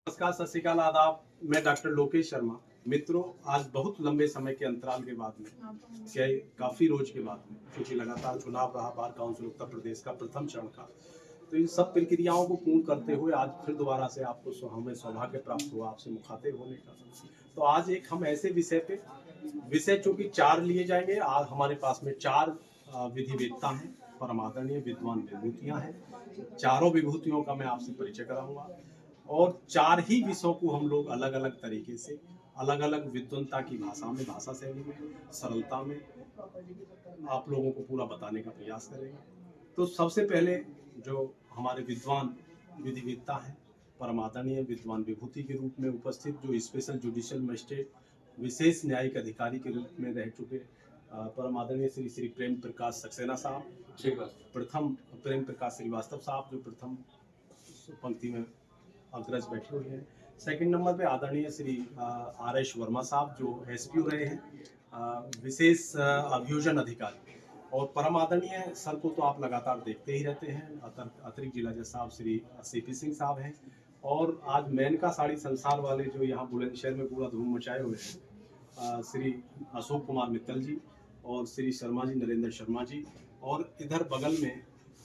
नमस्कार, सत श्रीकाल, आदाब। मैं डॉक्टर लोकेश शर्मा। मित्रों, आज बहुत लंबे समय के अंतराल के बाद में, क्या काफ़ी रोज के बाद में, क्योंकि लगातार चुनाव रहा बार काउंसिल उत्तर प्रदेश का प्रथम चरण का, तो इन सब प्रक्रियाओं को पूर्ण करते हुए आज फिर दोबारा से आपको हमें सौभाग्य प्राप्त हुआ आपसे मुखातिब होने का। तो आज एक हम ऐसे विषय चूंकि 4 लिए जाएंगे। आज हमारे पास में 4 विधिवेत्ता हैं, परम आदरणीय विद्वान विभूतियां हैं। चारों विभूतियों का मैं आपसे परिचय कराऊंगा और 4 ही विषयों को हम लोग अलग अलग तरीके से, अलग अलग विद्वता की भाषा में, भाषा शैली में, सरलता में आप लोगों को पूरा बताने का प्रयास करेंगे। तो सबसे पहले जो हमारे विद्वान विधिवेत्ता हैं, परम आदरणीय विद्वान विभूति के रूप में उपस्थित, जो स्पेशल जुडिशियल मजिस्ट्रेट, विशेष न्यायिक अधिकारी के रूप में रह चुके परम आदरणीय श्री श्री प्रेम प्रकाश सक्सेना साहब, प्रथम प्रेम प्रकाश श्रीवास्तव साहब जो प्रथम पंक्ति में अग्रज बैठे हुए हैं। सेकंड नंबर पे आदरणीय श्री आर.एस. वर्मा साहब जो एसपीओ रहे हैं, विशेष अभियोजन अधिकारी। और परम आदरणीय सर को तो आप लगातार देखते ही रहते हैं, अतिरिक्त जिला जज साहब श्री सीपी सिंह साहब हैं। और आज मेनका साड़ी संसार वाले जो यहाँ बुलंदशहर में पूरा धूम मचाए हुए हैं, श्री अशोक कुमार मित्तल जी और श्री शर्मा जी, नरेंद्र शर्मा जी। और इधर बगल में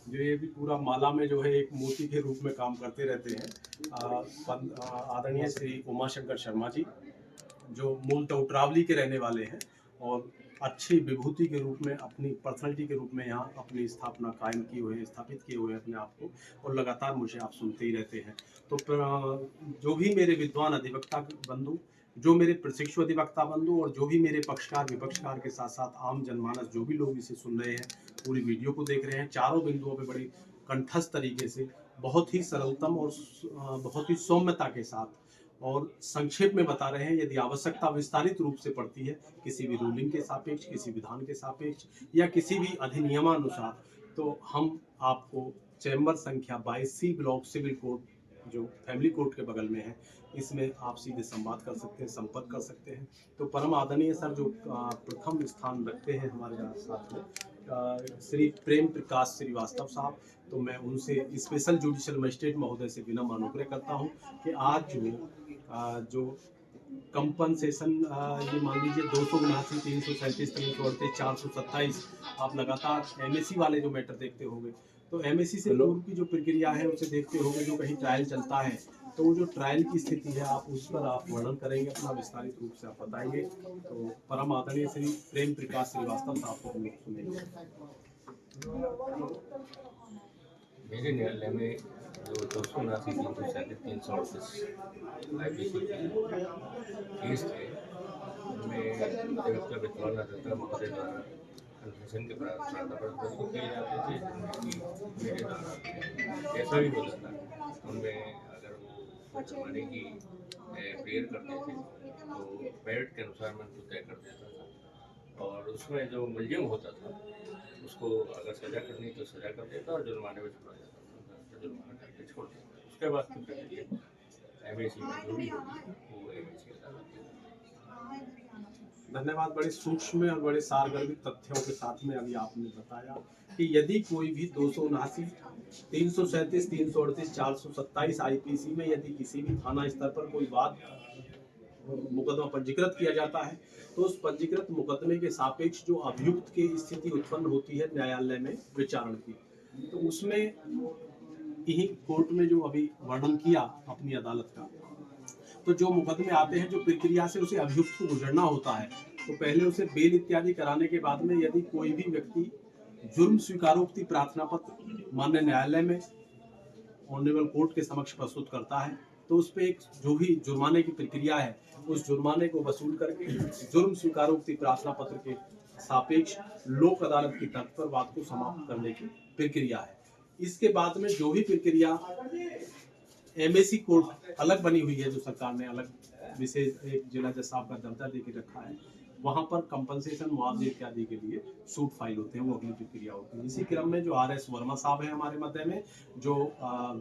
जो ये भी पूरा माला में जो है एक मोती के रूप में काम करते रहते हैं, आदरणीय श्री उमाशंकर शर्मा जी जो मूल टौटरावली के रहने वाले हैं और अच्छी विभूति के रूप में, अपनी पर्सनैलिटी के रूप में यहाँ अपनी स्थापना कायम किए हुए, स्थापित किए हुए अपने आप को, और लगातार मुझे आप सुनते ही रहते हैं। तो जो भी मेरे विद्वान अधिवक्ता बंधु, जो मेरे प्रशिक्षु अधिवक्ता बंधु और जो भी मेरे पक्षकार विपक्षकार के साथ साथ आम जनमानस जो भी लोग इसे सुन रहे हैं, पूरी वीडियो को देख रहे हैं, चारों बिंदुओं पे बड़े कंठस्थ तरीके से, बहुत ही सरलतम और बहुत ही सौम्यता के साथ और संक्षेप में बता रहे हैं। यदि आवश्यकता विस्तारित रूप से पड़ती है किसी भी रूलिंग के सापेक्ष, किसी विधान के सापेक्ष या किसी भी अधिनियमानुसार, तो हम आपको चैम्बर संख्या 22C ब्लॉक सिविल कोर्ट जो फैमिली कोर्ट के बगल में है, इसमें आप सीधे संवाद कर सकते हैं, संपर्क कर सकते हैं। तो परम आदरणीय सर जो प्रथम स्थान रखते हैं हमारे साथ में, श्री प्रेम प्रकाश श्रीवास्तव साहब, तो मैं उनसे स्पेशल जुडिशियल मजिस्ट्रेट महोदय से विनम्र अनुग्रह करता हूं कि आज जो कंपनसेशन, ये मान लीजिए 279, 337, 338, 427, आप लगातार एमएससी वाले जो मैटर देखते होंगे, तो एमएससी से पूर्व की जो प्रक्रिया है उसे देखते होंगे। जो कहीं ट्रायल चलता है तो वो जो ट्रायल की स्थिति है आप उस पर आप वर्णन करेंगे, अपना विस्तारित रूप से आप बताएंगे। तो परम आदरणीय श्री प्रेम प्रकाश श्रीवास्तव साहब को हम लोग सुनेंगे। मेरे न्यायालय में जो 279, 337, 338 IPC केस थे, उनमें अधिवक्ता विद्वान अधिवक्ता महोदय द्वारा कन्फेशन के प्रावधान प्रस्तुत किए जाते थे, जिनमें मेरे द्वारा ऐसा भी होता था, उनमें अगर वो जुर्माने की प्रेयर करते थे तो मेरिट के अनुसार मैं उनको तय कर देता था, और उसमें जो मुलजिम होता था उसको अगर सजा करनी तो सजा कर देता और जुर्माने में छोड़ा जाता था, तो जुर्माना करके छोड़ देता। उसके बाद की प्रक्रिया एमएसी में जो भी होगी वो एमएसी अदालत में। धन्यवाद। बड़े सूक्ष्म और बड़े सारगर्भित तथ्यों के साथ में अभी आपने बताया कि यदि कोई भी 279, 337, 338, 427 आईपीसी में यदि किसी भी थाना स्तर पर कोई वाद मुकदमा पंजीकृत किया जाता है, तो उस पंजीकृत मुकदमे के सापेक्ष जो अभियुक्त की स्थिति उत्पन्न होती है न्यायालय में विचारण की, तो उसमें यही कोर्ट में जो अभी वर्णन किया अपनी अदालत का, तो जो मुकदमे आते हैं, जो प्रक्रिया से उसे अभियुक्त को गुजरना होता है, तो पहले उसे बेल इत्यादि कराने के बाद में यदि कोई भी व्यक्ति जुर्म स्वीकारोक्ति प्रार्थना पत्र माननीय न्यायालय में ऑनरेबल कोर्ट के समक्ष प्रस्तुत करता है, तो उस पर एक जो भी जुर्माने की प्रक्रिया है, उस जुर्माने को वसूल करके जुर्म स्वीकारोक्ति प्रार्थना पत्र के सापेक्ष लोक अदालत की तर्क पर बात को समाप्त करने की प्रक्रिया है। इसके बाद में जो भी प्रक्रिया एमएसी कोर्ट अलग बनी हुई है, जो सरकार ने अलग विशेष एक जिला जज साहब का दर्जा दे के रखा है, वहां पर कंपनसेशन, मुआवजे इत्यादि के लिए सूट फाइल होते हैं, वो अगली प्रक्रिया होती है। इसी क्रम में जो आर.एस. वर्मा साहब हैं हमारे मध्य में, जो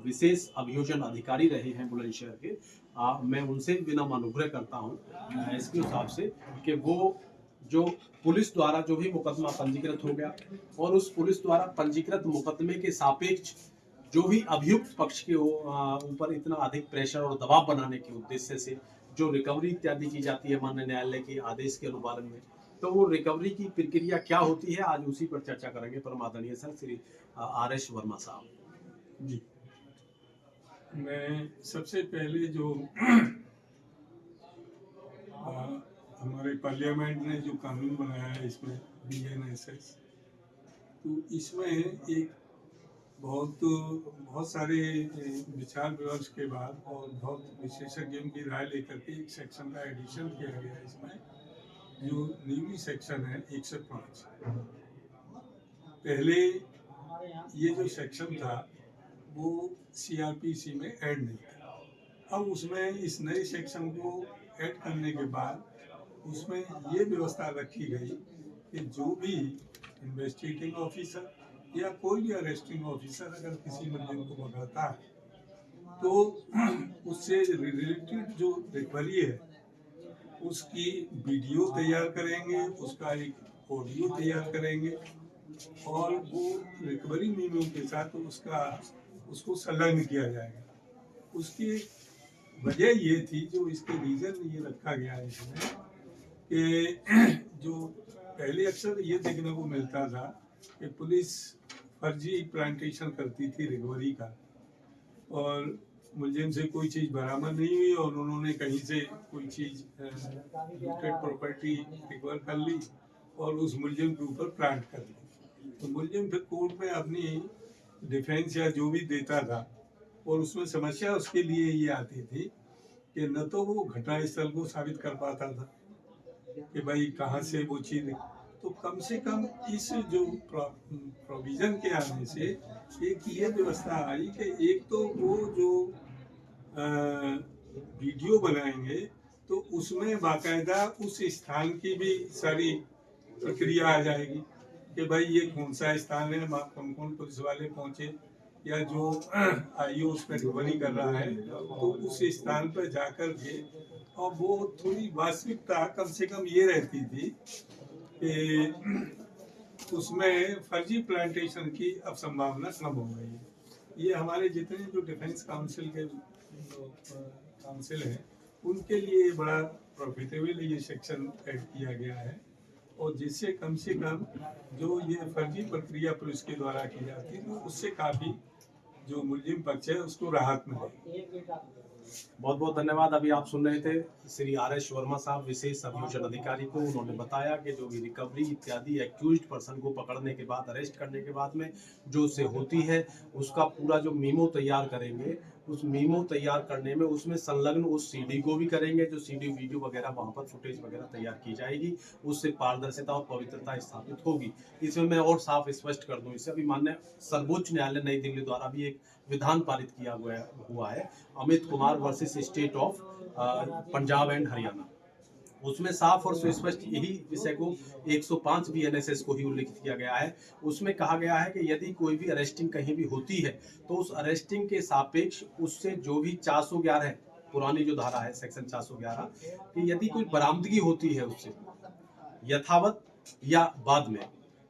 विशेष अभियोजन अधिकारी रहे हैं बुलंदशहर के, मैं उनसे विनम्र अनुग्रह करता हूँ एसपी साहब से कि वो जो पुलिस द्वारा जो भी मुकदमा पंजीकृत हो गया और उस पुलिस द्वारा पंजीकृत मुकदमे के सापेक्ष जो भी अभियुक्त पक्ष के ऊपर इतना अधिक प्रेशर और दबाव बनाने के उद्देश्य से जो रिकवरी इत्यादि की जाती है माननीय न्यायालय के आदेश के अनुपालन में, तो वो रिकवरी की प्रक्रिया क्या होती है, आज उसी पर चर्चा करेंगे परम आदरणीय सर श्री RS वर्मा साहब। जी, मैं सबसे पहले जो हमारे पार्लियामेंट ने जो कानून बनाया है इसमें BNSS, तो इसमें एक बहुत सारे विचार विमर्श के बाद और बहुत विशेषज्ञों की राय लेकर के एक सेक्शन का एडिशन किया गया है इसमें, जो न्यूली सेक्शन है 105। पहले ये जो सेक्शन था वो CRPC में ऐड नहीं था। अब उसमें इस नए सेक्शन को ऐड करने के बाद उसमें ये व्यवस्था रखी गई कि जो भी इन्वेस्टिगेटिंग ऑफिसर या कोई भी अरेस्टिंग ऑफिसर अगर किसी मुलजिम को पकड़ता है तो उससे रिलेटेड जो रिकवरी है उसकी वीडियो तैयार करेंगे, उसका एक ऑडियो तैयार करेंगे और वो रिकवरी मेमो के साथ उसको संलग्न किया जाएगा। उसकी वजह ये थी, जो इसके रीजन ये रखा गया है इसमें, कि जो पहले अक्सर ये देखने को मिलता था कि पुलिस फर्जी प्लांटेशन करती थी रिकवरी का, और मुलजिम से कोई चीज़ बरामद नहीं हुई और उन्होंने कहीं से कोई चीज़ लूटेड प्रॉपर्टी रिकवर कर ली और उस मुलजिम के ऊपर प्लांट कर ली। तो मुलजिम फिर कोर्ट में अपनी डिफेंस या जो भी देता था, और उसमें समस्या उसके लिए ये आती थी कि न तो वो घटनास्थल को साबित कर पाता था कि भाई कहाँ से वो चीज़, तो कम से कम इस जो प्रोविजन के आने से एक ये व्यवस्था आई कि एक तो वो जो वीडियो बनाएंगे तो उसमें बाकायदा उस स्थान की भी सारी प्रक्रिया आ जाएगी कि भाई ये कौन सा स्थान है, कौन कौन पुलिस वाले पहुंचे, या जो आईओ उस पर रिकवरी कर रहा है तो उस स्थान पर जाकर के, और वो थोड़ी वास्तविकता कम से कम ये रहती थी कि उसमें फर्जी प्लांटेशन की अब संभावना कम हो गई है। ये हमारे जितने जो डिफेंस काउंसिल के काउंसिल हैं उनके लिए बड़ा प्रॉफिटेबल ये सेक्शन ऐड किया गया है, और जिससे कम से कम जो ये फर्जी प्रक्रिया पुलिस के द्वारा की जाती है तो उससे काफ़ी जो मुलजिम पक्ष है उसको राहत मिलेगी। बहुत बहुत धन्यवाद। अभी आप सुन रहे थे श्री RS वर्मा साहब, विशेष अभियोजन अधिकारी को। उन्होंने बताया कि जो भी रिकवरी इत्यादि एक्यूज्ड पर्सन को पकड़ने के बाद, अरेस्ट करने के बाद में जो उससे होती है, उसका पूरा जो मीमो तैयार करेंगे, उस मीमो तैयार करने में उसमें संलग्न उस CD को भी करेंगे, जो CD वीडियो वगैरह वहाँ पर फुटेज वगैरह तैयार की जाएगी, उससे पारदर्शिता और पवित्रता स्थापित होगी। इसमें मैं और साफ स्पष्ट कर दूं, इससे अभी माननीय सर्वोच्च न्यायालय नई दिल्ली द्वारा भी एक विधान पारित किया हुआ है, Amit Kumar versus state of Punjab and Haryana. उसमें साफ और सुस्पष्ट यही विषय को 105 BNSS को ही उल्लेखित किया गया है। उसमें कहा गया है कि यदि कोई भी अरेस्टिंग कहीं भी होती है तो उस अरेस्टिंग के सापेक्ष उससे जो भी 411 है, पुरानी जो धारा है सेक्शन 411, कि यदि कोई बरामदगी होती है उससे यथावत या बाद में,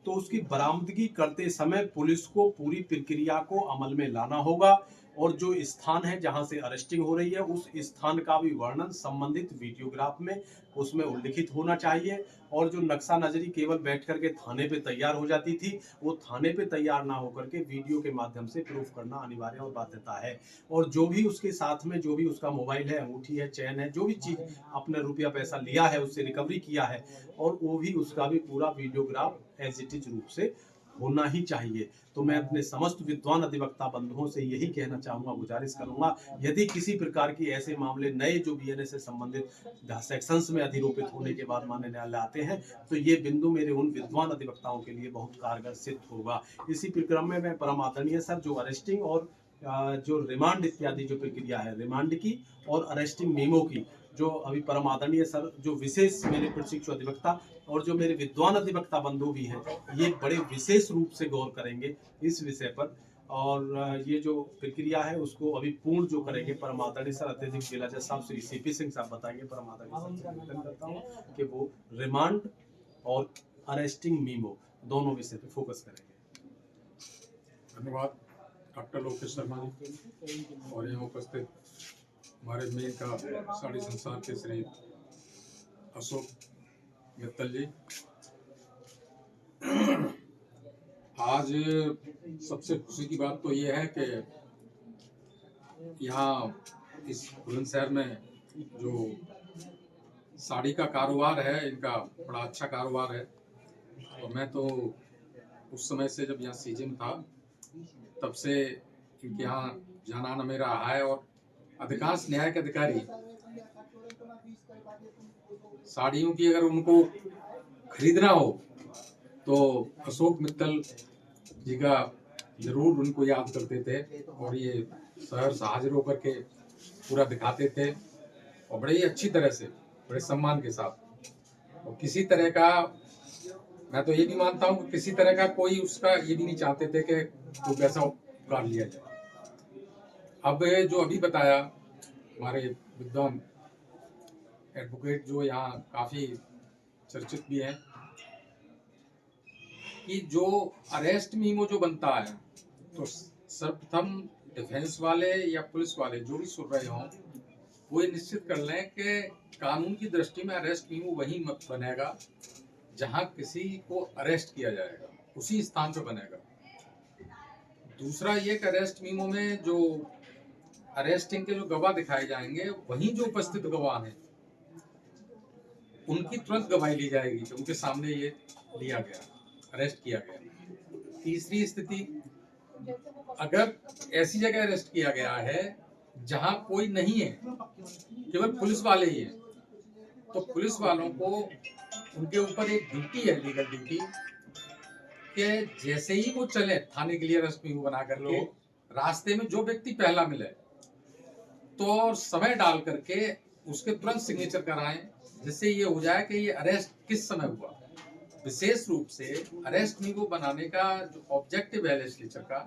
तो उसकी बरामदगी करते समय पुलिस को पूरी प्रक्रिया को अमल में लाना होगा, और जो स्थान है जहां से अरेस्टिंग हो रही है उस स्थान का भी वर्णन संबंधित वीडियोग्राफ में उसमें उल्लिखित होना चाहिए। और जो नक्शा नजरी केवल बैठ करके थाने पे तैयार हो जाती थी, वो थाने पे तैयार ना होकर के वीडियो के माध्यम से प्रूफ करना अनिवार्य और बाध्यता है। और जो भी उसके साथ में जो भी उसका मोबाइल है, अंगूठी है, चैन है, जो भी चीज अपने रुपया पैसा लिया है, उससे रिकवरी किया है, और वो भी उसका भी पूरा वीडियोग्राफ एज इट इज रूप से होना ही चाहिए। तो मैं अपने समस्त विद्वान अधिवक्ता बंधुओं से यही कहना चाहूंगा, गुजारिश करूंगा, यदि किसी प्रकार की ऐसे मामले नए जो BNS से संबंधित सेक्शंस में अधिरोपित होने के बाद माननीय न्यायालय आते हैं, तो ये बिंदु मेरे उन विद्वान अधिवक्ताओं के लिए बहुत कारगर सिद्ध होगा। इसी प्रक्रम में मैं परम आदरणीय सर जो अरेस्टिंग और जो रिमांड इत्यादि जो प्रक्रिया है, रिमांड की और अरेस्टिंग मेमो की, जो अभी परम आदरणीय सर जो विशेष मेरे प्रशिक्षु अधिवक्ता और जो मेरे विद्वान अधिवक्ता बंधु भी हैं, ये बड़े विशेष रूप से गौर करेंगे इस विषय पर, और ये जो प्रक्रिया है उसको अभी पूर्ण जो करेंगे परम आदरणीय सर अत्यधिक जिला जज साहब श्री CP सिंह साहब बताएंगे। परम आदरणीय सर से निवेदन करता हूँ कि वो रिमांड और अरेस्टिंग मीमो दोनों विषय पे फोकस करेंगे। धन्यवाद। डॉक्टर लोकेश शर्मा जी और यहाँ उपस्थित हमारे मेन का साड़ी संसार के श्री अशोक मित्तल जी। आज सबसे खुशी की बात तो ये है कि यहाँ इस बुलंदशहर में जो साड़ी का कारोबार है, इनका बड़ा अच्छा कारोबार है। और मैं तो उस समय से जब यहाँ सीजन था तब से इनके यहाँ जाना आना मेरा रहा है। और अधिकांश न्यायिक अधिकारी साड़ियों की अगर उनको खरीदना हो तो अशोक मित्तल जी का जरूर उनको याद करते थे और ये सहर्ष हाजिर होकर के पूरा दिखाते थे और बड़े ही अच्छी तरह से, बड़े सम्मान के साथ। और किसी तरह का, मैं तो ये भी मानता हूँ कि किसी तरह का कोई उसका ये भी नहीं चाहते थे कि कोई पैसा उगार लिया जाए। अब जो अभी बताया हमारे विद्वान एडवोकेट जो यहाँ काफी चर्चित भी हैं कि जो अरेस्ट मीमो जो बनता है तो सर्वप्रथम डिफेंस वाले या पुलिस वाले जो भी सुन रहे हों वो ये निश्चित कर लें कि कानून की दृष्टि में अरेस्ट मीमो वही मत बनेगा जहां किसी को अरेस्ट किया जाएगा, उसी स्थान पर बनेगा। दूसरा ये कि अरेस्ट मीमो में जो अरेस्टिंग के जो गवाह दिखाए जाएंगे वहीं जो उपस्थित गवाह हैं उनकी तुरंत गवाही ली जाएगी कि उनके सामने ये लिया गया, अरेस्ट किया गया। तीसरी स्थिति, अगर ऐसी जगह अरेस्ट किया गया है जहां कोई नहीं है, केवल पुलिस वाले ही हैं, तो पुलिस वालों को उनके ऊपर एक ड्यूटी है, लीगल ड्यूटी, कि जैसे ही वो चले थाने के लिए अरेस्ट मीमो बना करके, रास्ते में जो व्यक्ति पहला मिले तो समय डाल करके उसके तुरंत सिग्नेचर कराएं, जिससे ये हो जाए कि ये अरेस्ट किस समय हुआ। विशेष रूप से अरेस्ट मीमो बनाने का जो ऑब्जेक्टिव है लेजिस्लेचर का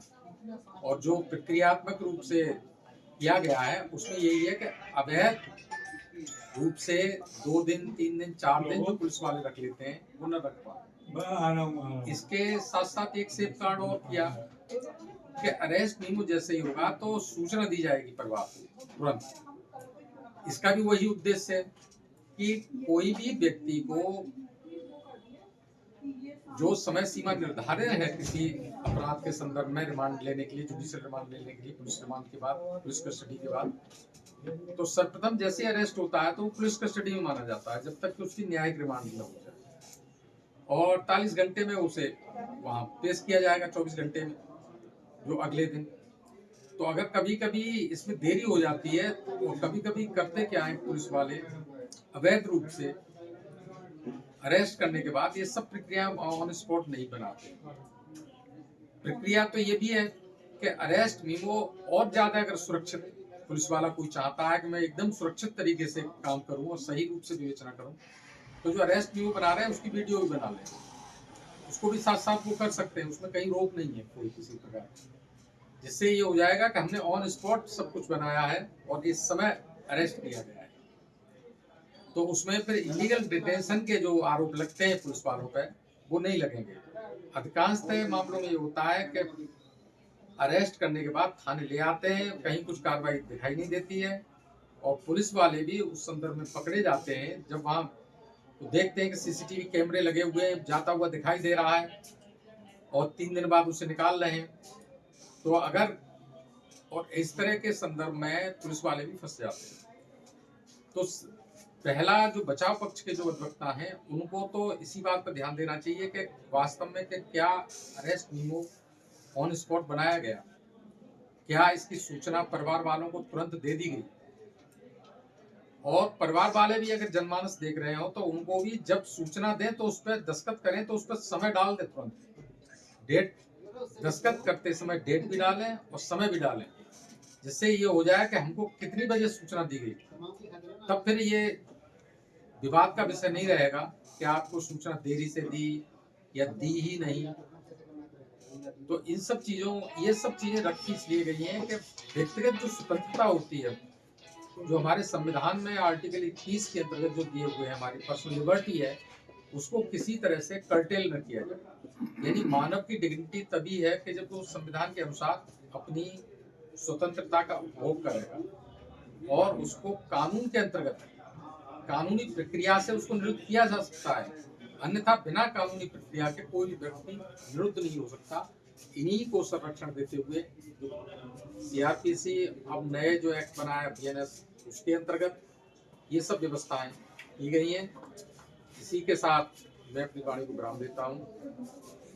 और जो प्रक्रियात्मक रूप से किया गया है उसमें यही है कि अवैध रूप से 2 दिन 3 दिन 4 दिन जो पुलिस वाले रख लेते हैं वो न रख पाए। इसके साथ साथ एक सेफ गार्ड और किया कि अरेस्ट मीमो जैसे ही होगा तो सूचना दी जाएगी परिवार को तुरंत। इसका भी वही उद्देश्य है कि कोई भी व्यक्ति को जो समय सीमा निर्धारित है किसी अपराध के संदर्भ में रिमांड लेने के लिए, जुडिशियल रिमांड लेने के लिए, पुलिस रिमांड के बाद, पुलिस कस्टडी के बाद, तो सर्वप्रथम जैसे अरेस्ट होता है तो वो पुलिस कस्टडी में माना जाता है जब तक कि उसकी न्यायिक रिमांड न हो जाए। और 48 घंटे में उसे वहां पेश किया जाएगा, 24 घंटे में जो अगले दिन। तो अगर कभी कभी इसमें देरी हो जाती है तो कभी कभी करते क्या है पुलिस वाले, अवैध रूप से अरेस्ट करने के बाद ये सब प्रक्रिया ऑन स्पॉट नहीं बनाते। प्रक्रिया तो ये भी है कि अरेस्ट मीमो और ज्यादा अगर सुरक्षित पुलिस वाला कोई चाहता है कि मैं एकदम सुरक्षित तरीके से काम करूं और सही रूप से विवेचना करूं, तो जो अरेस्ट मीमो बना रहे हैं उसकी वीडियो भी बना लें, उसको भी साथ साथ वो कर सकते हैं, उसमें कहीं रोक नहीं है कोई किसी प्रकार। जिससे ये हो जाएगा कि हमने ऑन स्पॉट सब कुछ बनाया है और इस समय अरेस्ट किया गया है। तो उसमें फिर इलीगल डिटेंशन के जो आरोप लगते हैं पुलिस वालों पे वो नहीं लगेंगे। अधिकांशतः मामलों में ये होता है कि अरेस्ट करने के बाद थाने ले आते हैं, कहीं कुछ कार्रवाई दिखाई नहीं देती है और पुलिस वाले भी उस संदर्भ में पकड़े जाते हैं। जब वहां तो देखते हैं कि सीसीटीवी कैमरे लगे हुए, जाता हुआ दिखाई दे रहा है और 3 दिन बाद उसे निकाल रहे हैं, तो अगर और इस तरह के संदर्भ में पुलिस वाले भी फंस जाते हैं। तो पहला जो बचाव पक्ष के जो अधिवक्ता हैं उनको तो इसी बात पर ध्यान देना चाहिए कि वास्तव में कि क्या अरेस्ट मीमो ऑन स्पॉट बनाया गया, क्या इसकी सूचना परिवार वालों को तुरंत दे दी गई, और परिवार वाले भी अगर जनमानस देख रहे हो तो उनको भी जब सूचना दें तो उस पर दस्तखत करें, तो उस पर समय डाल दें, तुरंत डेट, दस्तखत करते समय डेट भी डालें और समय भी डालें, जिससे ये हो जाए कि हमको कितनी बजे सूचना दी गई। तब फिर ये विवाद का विषय नहीं रहेगा कि आपको सूचना देरी से दी या दी ही नहीं। तो इन सब चीजों, ये सब चीजें रखी इसलिए गई हैं कि व्यक्तिगत जो स्वतंत्रता होती है, जो हमारे संविधान में आर्टिकल 21 के अंतर्गत जो दिए हुए हैं, हमारी पर्सनल लिबर्टी है, उसको किसी तरह से कर्टेल न किया जाए। यानी मानव की डिग्निटी तभी है कि जब वो संविधान के अनुसार अपनी स्वतंत्रता का उपभोग करेगा और उसको कानून के अंतर्गत कानूनी प्रक्रिया से उसको निरुद्ध किया जा सकता है, अन्यथा बिना कानूनी प्रक्रिया के कोई भी व्यक्ति निरुद्ध नहीं हो सकता। इन्हीं को संरक्षण देते हुए जो सीआरपीसी अब नए जो एक्ट बना है बीएनएस, उसके अंतर्गत ये सब व्यवस्थाएं की गई हैं। इसी के साथ मैं अपनी वाणी को विराम देता हूँ।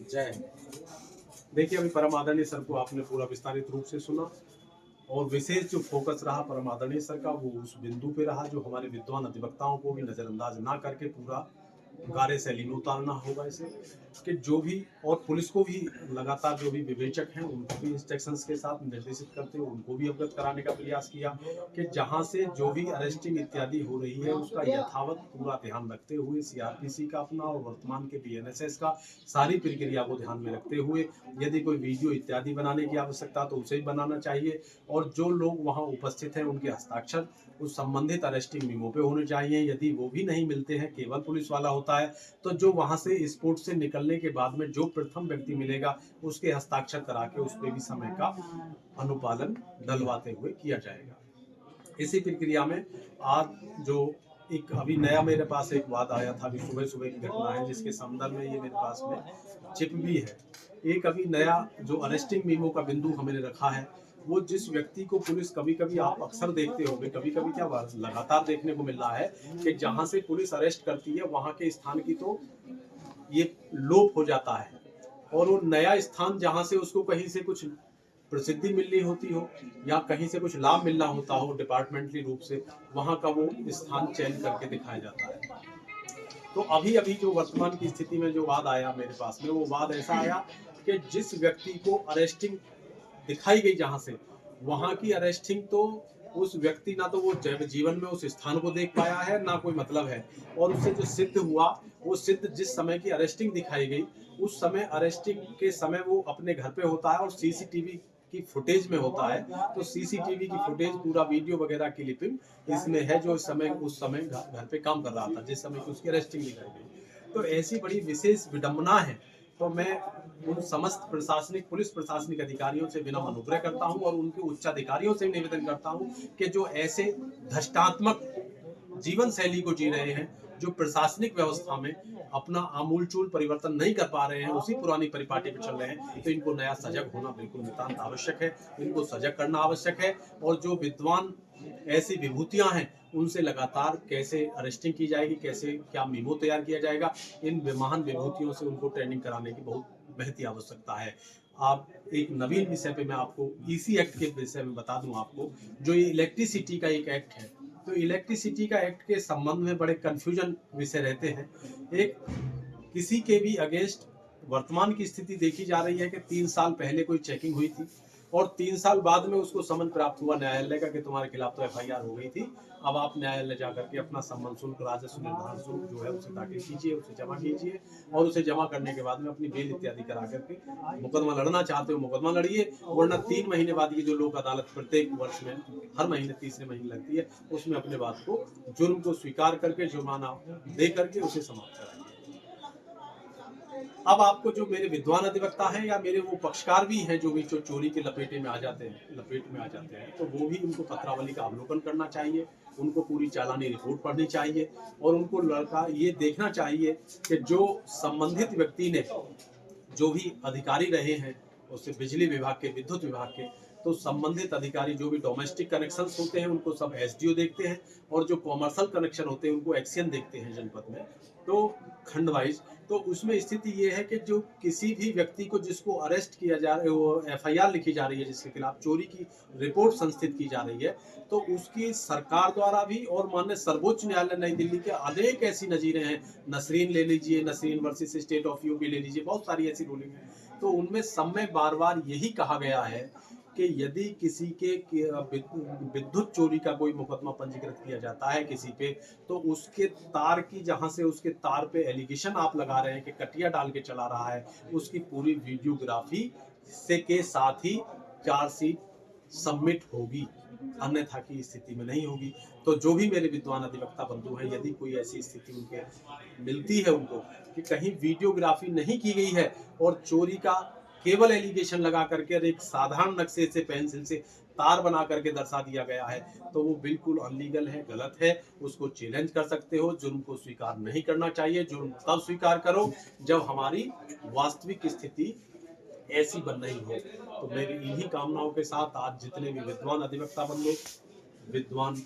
जय हिंद। देखिए, अभी परम आदरणीय सर को आपने पूरा विस्तारित रूप से सुना और विशेष जो फोकस रहा परम आदरणीय सर का वो उस बिंदु पे रहा जो हमारे विद्वान अधिवक्ताओं को भी नजरअंदाज ना करके पूरा कार्यशैली में उतारना होगा इसे, कि जो भी और पुलिस को भी लगातार जो भी विवेचक हैं उनको भी इंस्ट्रक्शंस के साथ निर्देशित करते हुए उनको भी अवगत कराने का प्रयास किया कि जहां से जो भी अरेस्टिंग इत्यादि हो रही है उसका यथावत पूरा ध्यान रखते हुए सीआरपीसी का अपना और वर्तमान के बीएनएसएस का सारी प्रक्रिया को ध्यान में रखते हुए यदि कोई वीडियो इत्यादि बनाने की आवश्यकता तो उसे भी बनाना चाहिए और जो लोग वहां उपस्थित हैं उनके हस्ताक्षर उस संबंधित अरेस्टिंग मीमो पे होने चाहिए। यदि वो भी नहीं मिलते हैं, केवल पुलिस वाला होता है, तो जो वहां से स्पोर्ट से निकलने के बाद में जो प्रथम व्यक्ति मिलेगा उसके हस्ताक्षर करा के उस पे भी समय का अनुपालन डलवाते हुए किया जाएगा। इसी प्रक्रिया में आज जो एक अभी नया मेरे पास एक वाद आया था, अभी सुबह सुबह की घटना है जिसके संदर्भ में ये मेरे पास में चिप भी है। एक अभी नया जो अरेस्टिंग मीमो का बिंदु हमने रखा है वो जिस व्यक्ति को पुलिस कभी कभी आप अक्सर देखते होंगे, कभी कभी क्या लगातार देखने को मिल रहा है कि जहां से पुलिस अरेस्ट करती है वहां के स्थान की तो ये लोप हो जाता है और वो नया स्थान जहां से उसको कहीं से कुछ प्रसिद्धि मिलनी होती हो या कहीं से कुछ लाभ मिलना होता हो डिपार्टमेंटली रूप से, वहां का वो स्थान चयन करके दिखाया जाता है। तो अभी अभी जो वर्तमान की स्थिति में जो वाद आया मेरे पास में, वो वाद ऐसा आया कि जिस व्यक्ति को अरेस्टिंग दिखाई गई जहां से, वहां की अरेस्टिंग तो उस व्यक्ति ना तो वो जीवन में उस स्थान को देख पाया है ना कोई मतलब है, और उससे जो सिद्ध हुआ वो सिद्ध जिस समय की अरेस्टिंग दिखाई गई उस समय अरेस्टिंग के समय वो अपने घर पे होता है और सीसीटीवी की फुटेज में होता है। तो सीसीटीवी की फुटेज पूरा वीडियो वगैरह की क्लिपिंग इसमें है जो उस समय घर पे काम कर रहा था जिस समय की उसकी अरेस्टिंग दिखाई गई। तो ऐसी बड़ी विशेष विडंबना है। तो मैं उन समस्त प्रशासनिक पुलिस प्रशासनिक अधिकारियों से विनम्र अनुग्रह करता हूं और उनके उच्च अधिकारियों से निवेदन करता हूं कि जो ऐसे भ्रष्टात्मक जीवन शैली को जी रहे हैं, जो प्रशासनिक व्यवस्था में अपना आमूलचूल परिवर्तन नहीं कर पा रहे हैं, उसी पुरानी परिपाटी पर चल रहे हैं, तो इनको नया सजग होना बिल्कुल नितांत आवश्यक है। इनको सजग करना आवश्यक है और जो विद्वान ऐसी विभूतियां हैं उनसे लगातार कैसे अरेस्टिंग की जाएगी, कैसे क्या मीमो तैयार किया जाएगा, इन महान विभूतियों से उनको ट्रेनिंग कराने की बहुत बेहद आवश्यकता है। आप एक नवीन विषय पे मैं आपको ईसी एक्ट के विषय में बता दूं आपको, जो ये इलेक्ट्रिसिटी का एक एक्ट है, तो इलेक्ट्रिसिटी का एक्ट के संबंध में बड़े कंफ्यूजन विषय रहते हैं। एक किसी के भी अगेंस्ट वर्तमान की स्थिति देखी जा रही है कि 3 साल पहले कोई चेकिंग हुई थी और 3 साल बाद में उसको समन प्राप्त हुआ न्यायालय का कि तुम्हारे खिलाफ तो एफआईआर हो गई थी, अब आप न्यायालय जाकर के अपना सम्मान शुल्क राजस्व निर्धारण शुल्क जो है उसे दाखिल कीजिए, उसे जमा कीजिए और उसे जमा करने के बाद में अपनी बेल इत्यादि करा करके मुकदमा लड़ना चाहते हो मुकदमा लड़िए, वरना 3 महीने बाद ये जो लोक अदालत प्रत्येक वर्ष में हर महीने तीसरे महीने लगती है उसमें अपने बात को जुर्म को स्वीकार करके जुर्माना दे करके उसे समाप्त कराइए। अब आपको जो मेरे विद्वान अधिवक्ता हैं या मेरे वो पक्षकार भी हैं जो भी चोरी के लपेट में आ जाते हैं, तो वो भी उनको पत्रावली का अवलोकन करना चाहिए, उनको पूरी चालानी रिपोर्ट पढ़नी चाहिए और उनको लड़का ये देखना चाहिए कि जो संबंधित व्यक्ति ने जो भी अधिकारी रहे हैं उससे बिजली विभाग के, विद्युत विभाग के, तो संबंधित अधिकारी जो भी डोमेस्टिक कनेक्शंस होते हैं उनको सब एसडीओ देखते हैं और जो कॉमर्शियल कनेक्शन होते हैं उनको एक्सियन देखते हैं जनपद में, तो खंड वाइज। तो उसमें स्थिति ये है कि जो किसी भी व्यक्ति को जिसको अरेस्ट किया जा रहा है, वो एफआईआर लिखी जा रही है, जिसके खिलाफ चोरी की रिपोर्ट संस्थित की जा रही है, तो उसकी सरकार द्वारा भी और माननीय सर्वोच्च न्यायालय नई दिल्ली के अनेक ऐसी नजीरें हैं, नसरीन ले लीजिए, Nasreen versus state of UP ले लीजिए, बहुत सारी ऐसी रूलिंग है। तो उनमें सब में बार बार यही कहा गया है कि यदि किसी के विद्युत चोरी का कोई मुकदमा पंजीकृत किया जाता है किसी पे, तो उसके तार की जहां से उसके तार पे एलिगेशन आप लगा रहे हैं कि कटिया डाल के चला रहा है, उसकी पूरी वीडियोग्राफी से के साथ ही चार्जशीट सबमिट होगी, अन्यथा की स्थिति में नहीं होगी। तो जो भी मेरे विद्वान अधिवक्ता बंधु हैं, यदि कोई ऐसी स्थिति उनके मिलती है उनको कि कहीं वीडियोग्राफी नहीं की गई है और चोरी का केवल एलिगेशन लगा करके और एक साधारण नक्शे से पेंसिल से तार बना करके दर्शा दिया गया है, तो वो बिल्कुल अनलीगल है, गलत है। उसको चैलेंज कर सकते हो। जुर्म को स्वीकार नहीं करना चाहिए। जुर्म तब स्वीकार करो जब हमारी वास्तविक स्थिति ऐसी बन रही हो। तो मेरी इन्हीं कामनाओं के साथ आज जितने भी विद्वान अधिवक्ता बंधु, विद्वान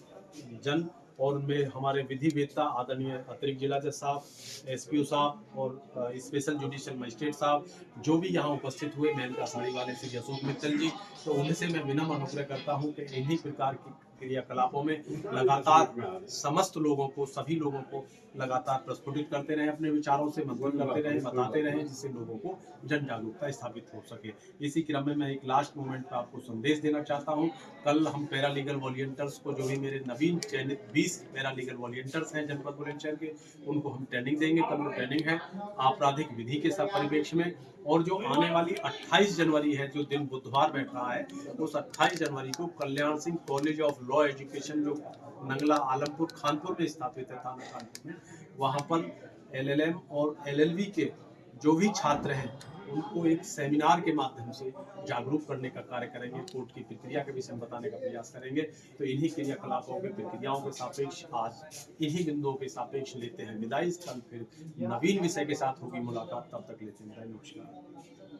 जन और उनमें हमारे विधि वेत्ता आदरणीय अतिरिक्त जिला जज साहब, एसपीओ साहब और स्पेशल जुडिशियल मजिस्ट्रेट साहब जो भी यहाँ उपस्थित हुए, मेनका साड़ी वाले श्री अशोक मित्तल जी, तो उनसे मैं विनम्र अनुग्रह करता हूँ कि इन्हीं प्रकार की क्रियाकलापों में लगातार समस्त लोगों को, सभी लोगों को लगातार प्रस्फुटित करते रहे, अपने विचारों से मंथन करते रहे, बताते रहे, जिससे लोगों को जन जागरूकता स्थापित हो सके। इसी क्रम में मैं एक लास्ट मोमेंट पर आपको संदेश देना चाहता हूँ। कल हम पैरालीगल वॉलंटियर्स को, जो भी मेरे नवीन चयनित 20 पैरालीगल वॉलंटियर्स हैं जनपद बुलंदशहर के, उनको हम ट्रेनिंग देंगे। कल वो ट्रेनिंग है आपराधिक विधि के सब परिप्रेक्ष्य में, और जो आने वाली 28 जनवरी है, जो दिन बुधवार बैठ रहा है, उस 28 जनवरी को Kalyan Singh college of law education जो नंगला आलमपुर खानपुर में स्थापित है, थाना खानपुर में, वहाँ पर LLM और LLB के जो भी छात्र हैं उनको एक सेमिनार के माध्यम से जागरूक करने का कार्य करेंगे। कोर्ट की प्रक्रिया के विषय में बताने का प्रयास करेंगे। तो इन्हीं क्रियाकलापों के प्रक्रियाओं के सापेक्ष आज इन्हीं बिंदुओं के सापेक्ष लेते हैं विदाई। कल फिर नवीन विषय के साथ होगी मुलाकात। तब तक लेते हैं विदाई। नमस्कार।